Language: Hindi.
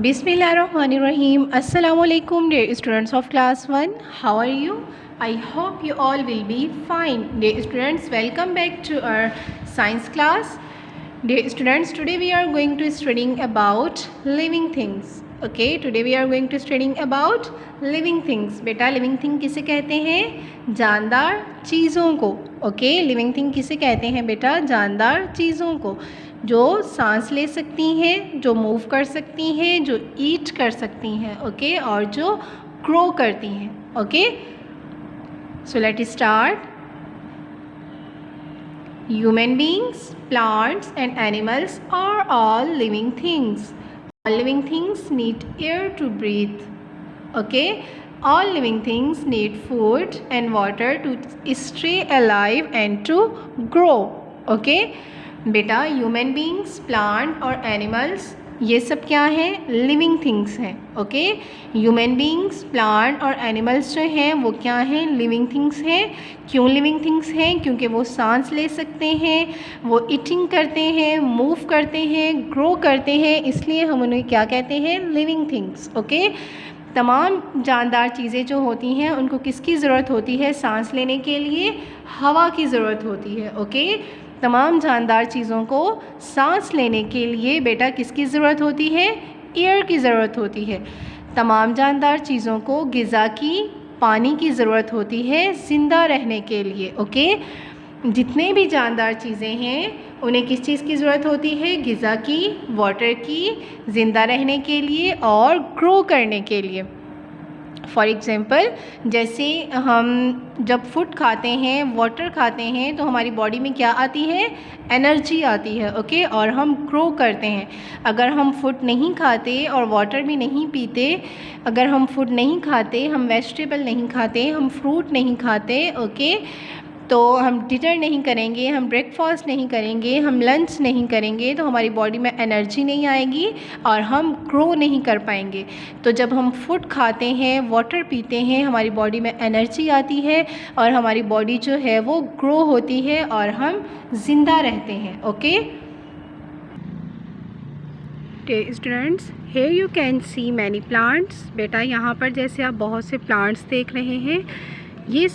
Bismillahirrahmanirrahim. Assalamu alaikum, dear students of class 1. How are you? I hope you all will be fine. Dear students, welcome back to our science class. Dear students, today we are going to studying about living things. Okay, today we are going to studying about living things. बेटा living thing किसे कहते हैं? जानदार चीज़ों को. Okay, living thing किसे कहते हैं बेटा? जानदार चीज़ों को, जो सांस ले सकती हैं, जो मूव कर सकती हैं, जो ईट कर सकती हैं. ओके, और जो ग्रो करती हैं. Okay, so let start. Human beings, plants and animals are all living things. All living things need air to breathe. Okay, all living things need food and water to stay alive and to grow. Okay, बेटा ह्यूमन बींग्स, प्लांट और एनिमल्स ये सब क्या हैं? लिविंग थिंग्स हैं. ओके, ह्यूमन बींग्स, प्लांट और एनिमल्स जो हैं वो क्या हैं? लिविंग थिंग्स हैं. क्यों लिविंग थिंग्स हैं? क्योंकि वो सांस ले सकते हैं, वो ईटिंग करते हैं, मूव करते हैं, ग्रो करते हैं, इसलिए हम उन्हें क्या कहते हैं? Living things. ओके, तमाम जानदार चीज़ें जो होती हैं उनको किसकी ज़रूरत होती है? सांस लेने के लिए हवा की ज़रूरत होती है. ओके, तमाम जानदार चीज़ों को सांस लेने के लिए बेटा किसकी ज़रूरत होती है? एयर की ज़रूरत होती है. तमाम जानदार चीज़ों को ग़िज़ा की, पानी की ज़रूरत होती है ज़िंदा रहने के लिए. ओके, जितने भी जानदार चीज़ें हैं उन्हें किस चीज़ की ज़रूरत होती है? ग़िज़ा की, वाटर की, ज़िंदा रहने के लिए और ग्रो करने के लिए. फॉर एग्ज़ाम्पल, जैसे हम जब फूड खाते हैं, वाटर खाते हैं, तो हमारी बॉडी में क्या आती है? एनर्जी आती है. ओके, और हम ग्रो करते हैं. अगर हम फूड नहीं खाते और वाटर भी नहीं पीते, अगर हम फूड नहीं खाते, हम वेजिटेबल नहीं खाते, हम फ्रूट नहीं खाते, ओके, तो हम डिनर नहीं करेंगे, हम ब्रेकफास्ट नहीं करेंगे, हम लंच नहीं करेंगे, तो हमारी बॉडी में एनर्जी नहीं आएगी और हम ग्रो नहीं कर पाएंगे. तो जब हम फूड खाते हैं, वाटर पीते हैं, हमारी बॉडी में एनर्जी आती है और हमारी बॉडी जो है वो ग्रो होती है और हम ज़िंदा रहते हैं. Okay students, here you can see many plants. बेटा यहाँ पर जैसे आप बहुत से प्लांट्स देख रहे हैं, ये